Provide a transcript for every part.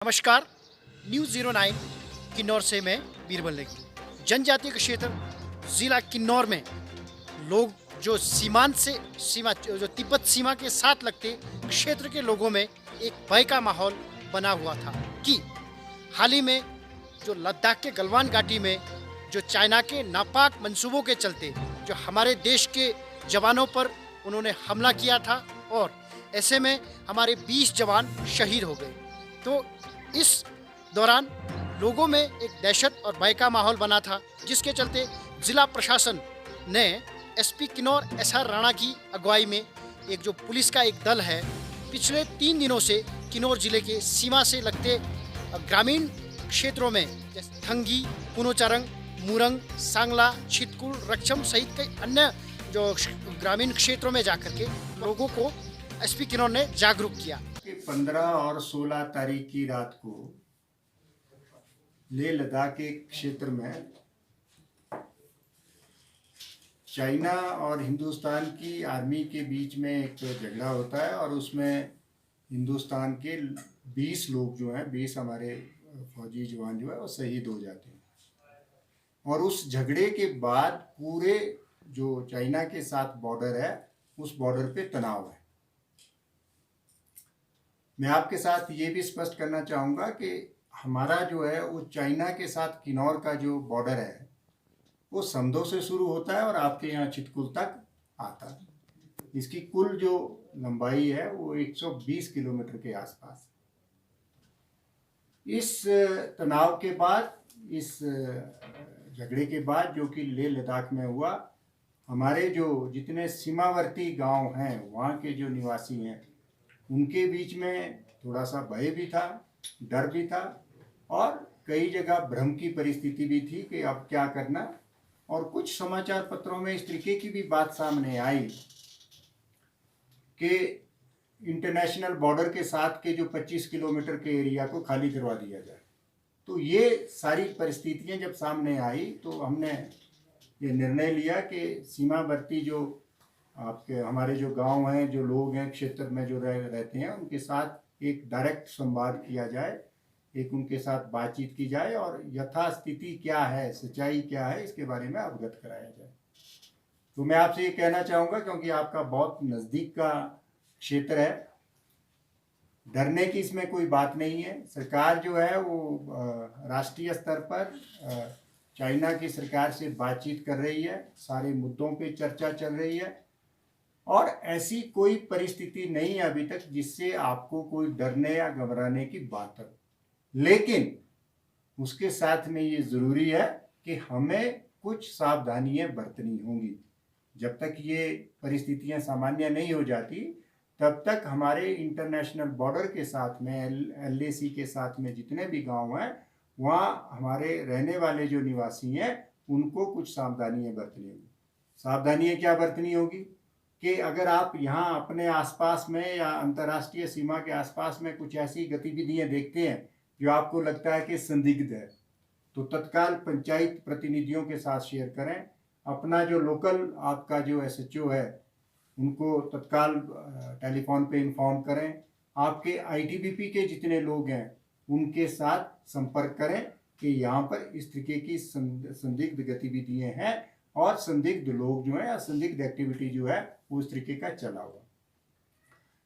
नमस्कार। न्यूज़ 09 किन्नौर से मैं बीरबल नेगी। जनजातीय क्षेत्र ज़िला किन्नौर में लोग जो सीमांत से सीमा जो तिब्बत सीमा के साथ लगते क्षेत्र के लोगों में एक भय का माहौल बना हुआ था कि हाल ही में जो लद्दाख के गलवान घाटी में जो चाइना के नापाक मंसूबों के चलते जो हमारे देश के जवानों पर उन्होंने हमला किया था और ऐसे में हमारे 20 जवान शहीद हो गए। तो इस दौरान लोगों में एक दहशत और भय का माहौल बना था, जिसके चलते जिला प्रशासन ने एसपी किन्नौर एसआर राणा की अगुवाई में एक जो पुलिस का एक दल है, पिछले 3 दिनों से किन्नौर जिले के सीमा से लगते ग्रामीण क्षेत्रों में जैसे ठंगी, पुनोचारंग, मुरंग, सांगला, छितकुल, रक्षम सहित कई अन्य जो ग्रामीण क्षेत्रों में जाकर के लोगों को एसपी किन्नौर ने जागरूक किया। 15 और 16 तारीख की रात को लेह लद्दाख के क्षेत्र में चाइना और हिंदुस्तान की आर्मी के बीच में एक झगड़ा होता है और उसमें हिंदुस्तान के 20 लोग जो हैं, 20 हमारे फौजी जवान जो है वो शहीद हो जाते हैं। और उस झगड़े के बाद पूरे जो चाइना के साथ बॉर्डर है उस बॉर्डर पे तनाव है। मैं आपके साथ ये भी स्पष्ट करना चाहूँगा कि हमारा जो है वो चाइना के साथ किन्नौर का जो बॉर्डर है वो समदो से शुरू होता है और आपके यहाँ चितकुल तक आता है। इसकी कुल जो लंबाई है वो 120 किलोमीटर के आसपास। इस तनाव के बाद, इस झगड़े के बाद जो कि लेह लद्दाख में हुआ, हमारे जो जितने सीमावर्ती गांव हैं वहाँ के जो निवासी हैं उनके बीच में थोड़ा सा भय भी था, डर भी था और कई जगह भ्रम की परिस्थिति भी थी कि अब क्या करना। और कुछ समाचार पत्रों में इस तरीके की भी बात सामने आई कि इंटरनेशनल बॉर्डर के साथ के जो 25 किलोमीटर के एरिया को खाली करवा दिया जाए। तो ये सारी परिस्थितियां जब सामने आई तो हमने ये निर्णय लिया कि सीमावर्ती जो आपके हमारे जो गांव हैं, जो लोग हैं क्षेत्र में जो रहते हैं, उनके साथ एक डायरेक्ट संवाद किया जाए, एक उनके साथ बातचीत की जाए और यथास्थिति क्या है, सच्चाई क्या है, इसके बारे में अवगत कराया जाए। तो मैं आपसे ये कहना चाहूँगा, क्योंकि आपका बहुत नज़दीक का क्षेत्र है, डरने की इसमें कोई बात नहीं है। सरकार जो है वो राष्ट्रीय स्तर पर चाइना की सरकार से बातचीत कर रही है, सारे मुद्दों पे चर्चा चल रही है और ऐसी कोई परिस्थिति नहीं है अभी तक जिससे आपको कोई डरने या घबराने की बात हो। लेकिन उसके साथ में ये ज़रूरी है कि हमें कुछ सावधानियां बरतनी होंगी। जब तक ये परिस्थितियां सामान्य नहीं हो जाती तब तक हमारे इंटरनेशनल बॉर्डर के साथ में एलएसी के साथ में जितने भी गांव हैं वहाँ हमारे रहने वाले जो निवासी हैं उनको कुछ सावधानियां बरतनी होगी। सावधानियां क्या बरतनी होगी कि अगर आप यहाँ अपने आसपास में या अंतर्राष्ट्रीय सीमा के आसपास में कुछ ऐसी गतिविधियां देखते हैं जो आपको लगता है कि संदिग्ध है, तो तत्काल पंचायत प्रतिनिधियों के साथ शेयर करें। अपना जो लोकल आपका जो एसएचओ है उनको तत्काल टेलीफोन पे इन्फॉर्म करें। आपके आईटीबीपी के जितने लोग हैं उनके साथ संपर्क करें कि यहाँ पर इस तरीके की संदिग्ध गतिविधियाँ हैं और संदिग्ध लोग जो हैं या संदिग्ध एक्टिविटी जो है वो इस तरीके का चला हुआ।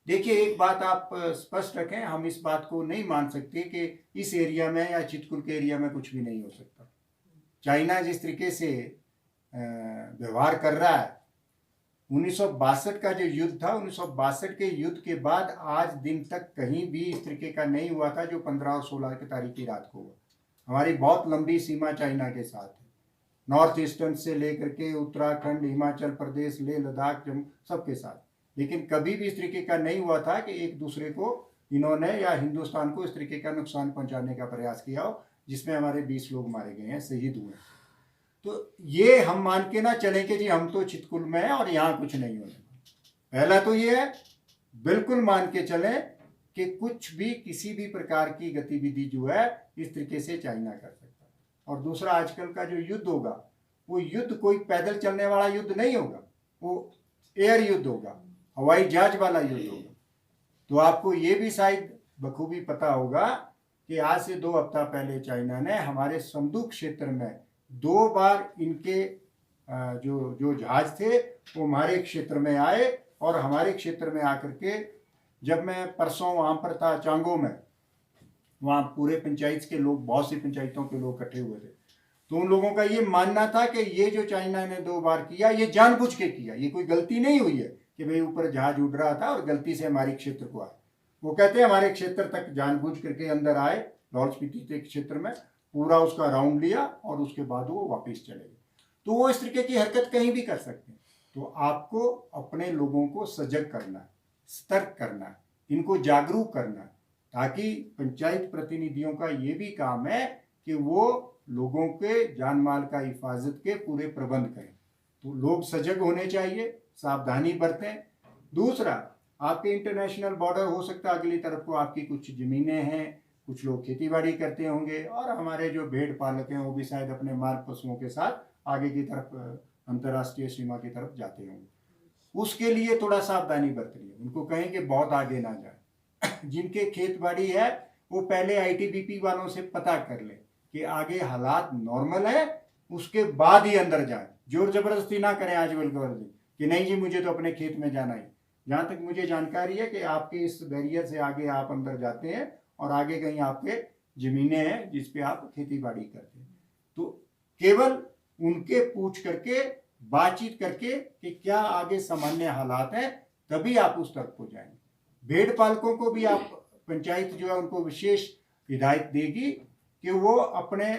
देखिए, एक बात आप स्पष्ट रखें, हम इस बात को नहीं मान सकते कि इस एरिया में या चितकुल के एरिया में कुछ भी नहीं हो सकता। चाइना जिस तरीके से व्यवहार कर रहा है, 1962 का जो युद्ध था, 1962 के युद्ध के बाद आज दिन तक कहीं भी इस तरीके का नहीं हुआ था जो 15 और 16 की तारीख की रात को हुआ। हमारी बहुत लंबी सीमा चाइना के साथ है, नॉर्थ ईस्टर्न से लेकर के उत्तराखंड, हिमाचल प्रदेश, लेह लद्दाख, जम्मू, सबके साथ। लेकिन कभी भी इस तरीके का नहीं हुआ था कि एक दूसरे को इन्होंने या हिंदुस्तान को इस तरीके का नुकसान पहुंचाने का प्रयास किया हो जिसमें हमारे 20 लोग मारे गए हैं, शहीद हुए। तो ये हम मान के ना चलें कि जी हम तो चितकुल में हैं और यहाँ कुछ नहीं होने। पहला तो ये है, बिल्कुल मान के चलें कि कुछ भी किसी भी प्रकार की गतिविधि जो है इस तरीके से चाइना कर सकता है। और दूसरा, आजकल का जो युद्ध होगा वो युद्ध कोई पैदल चलने वाला युद्ध नहीं होगा, वो एयर युद्ध होगा, हवाई जहाज वाला युद्ध होगा। तो आपको ये भी शायद बखूबी पता होगा कि आज से 2 हफ्ता पहले चाइना ने हमारे समदू क्षेत्र में 2 बार इनके जो जहाज थे वो हमारे क्षेत्र में आए, और हमारे क्षेत्र में आकर के जब मैं परसों वहाँ पर था चांगो में, वहाँ पूरे पंचायत के लोग, बहुत सी पंचायतों के लोग इकट्ठे हुए थे, तो उन लोगों का ये मानना था कि ये जो चाइना ने 2 बार किया ये जानबूझ के किया, ये कोई गलती नहीं हुई है कि भाई ऊपर जहाज उड़ रहा था और गलती से हमारे क्षेत्र को आए। वो कहते हैं हमारे क्षेत्र तक जानबूझ करके अंदर आए, लाहौल स्पीति के क्षेत्र में पूरा उसका राउंड लिया और उसके बाद वो वापस चले गए। तो वो इस तरीके की हरकत कहीं भी कर सकते हैं। तो आपको अपने लोगों को सजग करना, सतर्क करना, इनको जागरूक करना, ताकि पंचायत प्रतिनिधियों का ये भी काम है कि वो लोगों के जान माल का हिफाजत के पूरे प्रबंध करें। तो लोग सजग होने चाहिए, सावधानी बरतें। दूसरा, आपके इंटरनेशनल बॉर्डर हो सकता है अगली तरफ को आपकी कुछ ज़मीनें हैं, कुछ लोग खेतीबाड़ी करते होंगे, और हमारे जो भेड़ पालक हैं वो भी शायद अपने माल पशुओं के साथ आगे की तरफ अंतर्राष्ट्रीय सीमा की तरफ जाते होंगे। उसके लिए थोड़ा सावधानी बरतनी है, उनको कहें कि बहुत आगे ना जाए। जिनके खेत बाड़ी है वो पहले आईटीबीपी वालों से पता कर लें कि आगे हालात नॉर्मल है, उसके बाद ही अंदर जाए। जोर जबरदस्ती ना करें आज बल्कि कि नहीं जी मुझे तो अपने खेत में जाना ही। जहाँ तक मुझे जानकारी है कि आपके इस बैरियर से आगे आप अंदर जाते हैं और आगे कहीं आपके ज़मीनें हैं जिस पे आप खेती बाड़ी करते हैं, तो केवल उनके पूछ करके, बातचीत करके कि क्या आगे सामान्य हालात हैं, तभी आप उस तरफ को जाएंगे। भेड़ पालकों को भी आप पंचायत जो है उनको विशेष हिदायत देगी कि वो अपने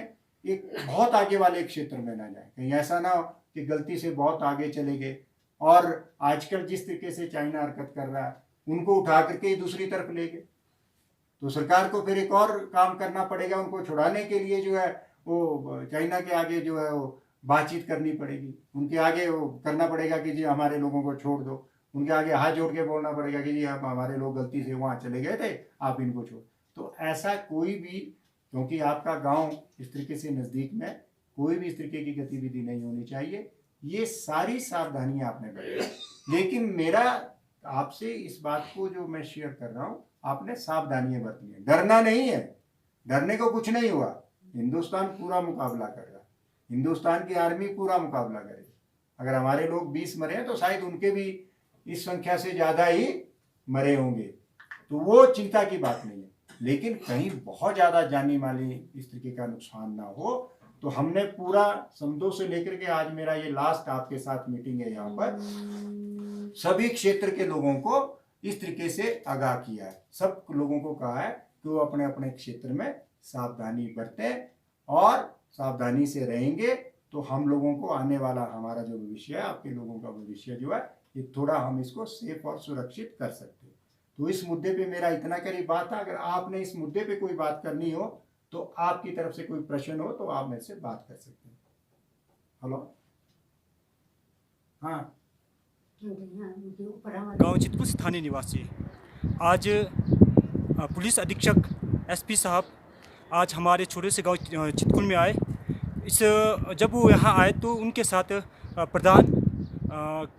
एक बहुत आगे वाले क्षेत्र में ना जाए, कहीं ऐसा ना हो कि गलती से बहुत आगे चले गए। और आजकल जिस तरीके से चाइना हरकत कर रहा है, उनको उठा करके ही दूसरी तरफ ले गए, तो सरकार को फिर एक और काम करना पड़ेगा, उनको छुड़ाने के लिए जो है वो चाइना के आगे जो है वो बातचीत करनी पड़ेगी, उनके आगे वो करना पड़ेगा कि जी हमारे लोगों को छोड़ दो, उनके आगे हाथ जोड़ के बोलना पड़ेगा कि जी आप हमारे लोग गलती से वहाँ चले गए थे, आप इनको छोड़। तो ऐसा कोई भी, क्योंकि आपका गांव इस तरीके से नज़दीक में, कोई भी इस तरीके की गतिविधि नहीं होनी चाहिए। ये सारी सावधानियां आपने बरती, लेकिन मेरा आपसे इस बात को जो मैं शेयर कर रहा हूँ, आपने सावधानियां बरतनी है, डरना नहीं है। डरने को कुछ नहीं हुआ, हिंदुस्तान पूरा मुकाबला कर रहा है, हिंदुस्तान की आर्मी पूरा मुकाबला करेगी। अगर हमारे लोग 20 मरे हैं तो शायद उनके भी इस संख्या से ज़्यादा ही मरे होंगे, तो वो चिंता की बात नहीं है। लेकिन कहीं बहुत ज़्यादा जानी माली इस तरीके का नुकसान ना हो, तो हमने पूरा समदो से लेकर के आज मेरा ये लास्ट आपके साथ मीटिंग है, यहाँ पर सभी क्षेत्र के लोगों को इस तरीके से आगाह किया है। सब लोगों को कहा है कि वो अपने अपने क्षेत्र में सावधानी बरतें, और सावधानी से रहेंगे तो हम लोगों को आने वाला हमारा जो भविष्य है, आपके लोगों का भविष्य जो है, ये थोड़ा हम इसको सेफ और सुरक्षित कर सकते हैं। तो इस मुद्दे पे मेरा इतना करीब बात था। अगर आपने इस मुद्दे पे कोई बात करनी हो, तो आपकी तरफ से कोई प्रश्न हो तो आप मेरे से बात कर सकते हैं। हेलो, हाँ। गांव चितकुल स्थानीय निवासी, आज पुलिस अधीक्षक एसपी साहब आज हमारे छोटे से गांव चितकुल में आए। जब वो यहाँ आए तो उनके साथ प्रधान,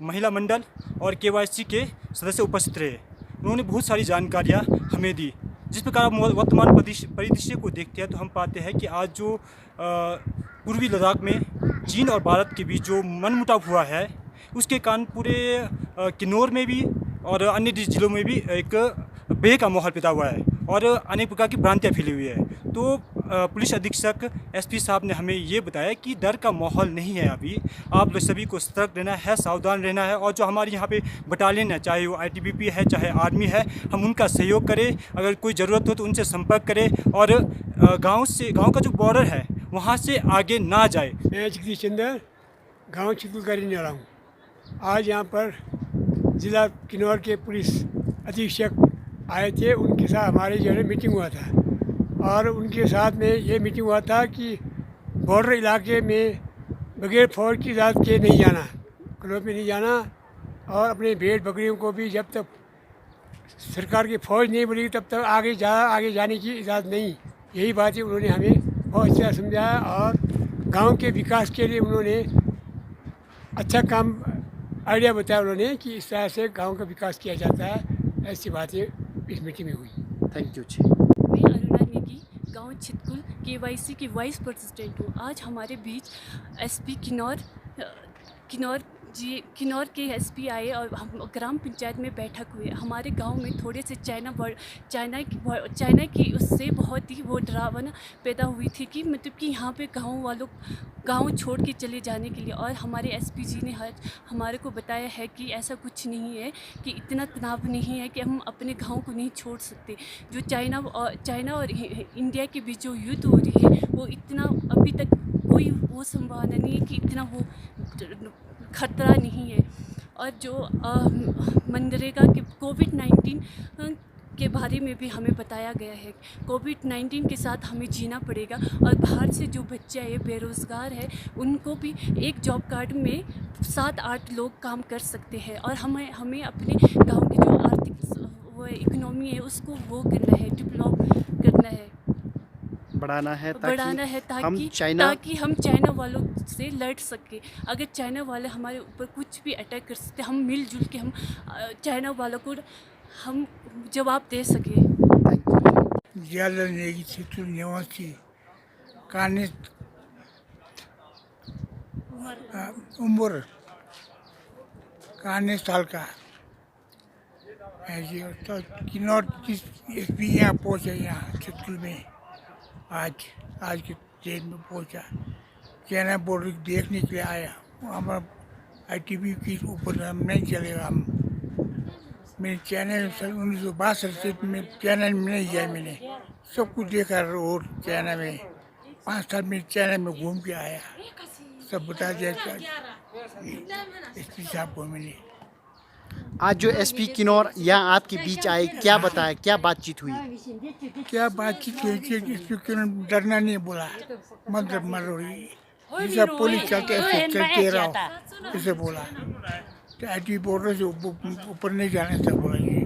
महिला मंडल और केवाईसी के सदस्य उपस्थित रहे। उन्होंने बहुत सारी जानकारियाँ हमें दी। जिस प्रकार वर्तमान परिदृश्य को देखते हैं तो हम पाते हैं कि आज जो पूर्वी लद्दाख में चीन और भारत के बीच जो मनमुटाव हुआ है, उसके कारण पूरे किन्नौर में भी और अन्य जिलों में भी एक भय का माहौल पैदा हुआ है और अनेक प्रकार की भ्रांतियाँ फैली हुई है। तो पुलिस अधीक्षक एसपी साहब ने हमें ये बताया कि डर का माहौल नहीं है, अभी आप सभी को सतर्क रहना है, सावधान रहना है, और जो हमारे यहाँ पे बटालियन है, चाहे वो आईटीबीपी है, चाहे आर्मी है, हम उनका सहयोग करें। अगर कोई ज़रूरत हो तो उनसे संपर्क करें, और गाँव का जो बॉर्डर है वहाँ से आगे ना जाए। मैं जगदीश चंद्र गाँव चितकुल का रहने वाला हूँ। आज यहाँ पर ज़िला किन्नौर के पुलिस अधीक्षक आए थे, उनके साथ हमारे जो है मीटिंग हुआ था, और उनके साथ में ये मीटिंग हुआ था कि बॉर्डर इलाके में बगैर फौज की इजाज़त के नहीं जाना, क्लब में नहीं जाना, और अपने भेड़ बकरियों को भी जब तक सरकार की फ़ौज नहीं बनेगी तब तक आगे जाने की इजाज़त नहीं। यही बातें उन्होंने हमें बहुत अच्छा समझाया, और गांव के विकास के लिए उन्होंने अच्छा काम आइडिया बताया उन्होंने कि इस तरह से गांव का विकास किया जाता है। ऐसी बातें इस मीटिंग में हुई। थैंक यू जी। मैं अरुणा नेगी गांव छितकुल KYC की वाइस प्रेसिडेंट हूँ। आज हमारे बीच SP किन्नौर के SP आए और हम ग्राम पंचायत में बैठक हुई। हमारे गांव में थोड़े से चाइना की उससे बहुत ही वो डरावना पैदा हुई थी कि मतलब कि यहाँ पे गांव छोड़ के चले जाने के लिए। और हमारे SP जी ने हमारे को बताया है कि ऐसा कुछ नहीं है, कि इतना तनाव नहीं है कि हम अपने गांव को नहीं छोड़ सकते। जो चाइना और इंडिया के बीच जो युद्ध हो रही है वो इतना अभी तक कोई वो संभावना नहीं है कि इतना वो खतरा नहीं है। और जो मनरेगा के कोविड-19 के बारे में भी हमें बताया गया है। कोविड-19 के साथ हमें जीना पड़ेगा। और बाहर से जो बच्चे आए बेरोज़गार है उनको भी एक जॉब कार्ड में 7-8 लोग काम कर सकते हैं। और हमें अपने गांव की जो आर्थिक वो इकोनॉमी है उसको वो करना है, डेवलप करना है, बढ़ाना है ताकि हम चाइना वालों से लड़ सके। अगर चाइना वाले हमारे ऊपर कुछ भी अटैक कर सकते, हम मिलजुल के हम चाइना वालों को हम जवाब दे सके। जियालनेगी छितकुल निवासी काने उम्र काने साल का है जी। तो किन्नौर की SP यहाँ पहुँचे, यहाँ छितकुल में आज के डेट में पहुँचा। चाइना बॉर्डर देखने के लिए आया। हमारा ITB के ऊपर हम नहीं चलेगा। हम मैंने चाइना 1962 से मैं चाइना में नहीं गया। मैंने सब कुछ देखा रोड चाइना में। 5 साल में चाइना में घूम के आया। सब बता दिया SP साहब को मैंने। आज जो SP किन्नौर यहाँ आपके बीच आए, क्या बताया, क्या बातचीत हुई? क्या बातचीत हुई कि SP किन्नौर डरना नहीं बोला, मतलब मर रही जैसा पुलिस चलते चलते रहो ऐसे बोला। तो ITB बॉर्डर से ऊपर नहीं जाने से बोला ये।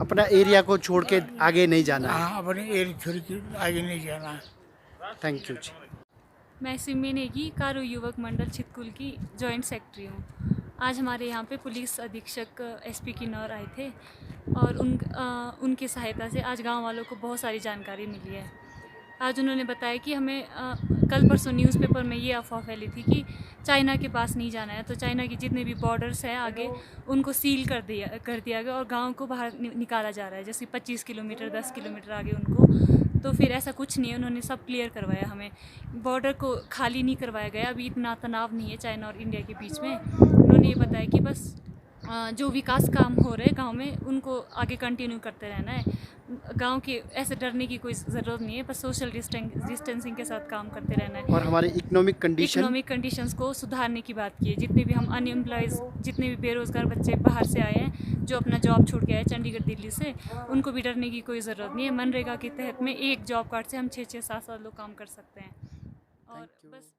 अपना एरिया को छोड़ के आगे नहीं जाना है। हाँ, अपने एरिया छोड़ के आगे नहीं जाना। थैंक यू जी। मैं सिमी नेगी कारो युवक मंडल छितकुल की जॉइंट सेक्रेटरी हूँ। आज हमारे यहाँ पे पुलिस अधीक्षक SP किन्नौर आए थे और उनकी सहायता से आज गांव वालों को बहुत सारी जानकारी मिली है। आज उन्होंने बताया कि हमें कल परसों न्यूज़पेपर में ये अफवाह फैली थी कि चाइना के पास नहीं जाना है, तो चाइना के जितने भी बॉर्डर्स हैं आगे उनको सील कर दिया गया और गांव को बाहर निकाला जा रहा है, जैसे 25 किलोमीटर 10 किलोमीटर आगे उनको। तो फिर ऐसा कुछ नहीं है, उन्होंने सब क्लियर करवाया। हमें बॉर्डर को खाली नहीं करवाया गया। अभी इतना तनाव नहीं है चाइना और इंडिया के बीच में। उन्होंने ये बताया कि बस जो विकास काम हो रहे हैं गांव में उनको आगे कंटिन्यू करते रहना है। गांव के ऐसे डरने की कोई ज़रूरत नहीं है, बस सोशल डिस्टेंसिंग के साथ काम करते रहना है। और हमारे इकोनॉमिक कंडीशंस को सुधारने की बात की है। जितने भी हम अनएम्प्लॉयज़, जितने भी बेरोज़गार बच्चे बाहर से आए हैं, जो अपना जॉब छोड़ के आए चंडीगढ़ दिल्ली से, उनको भी डरने की कोई ज़रूरत नहीं है। मनरेगा के तहत में एक जॉब कार्ड से हम 6-6 7-7 लोग काम कर सकते हैं। और बस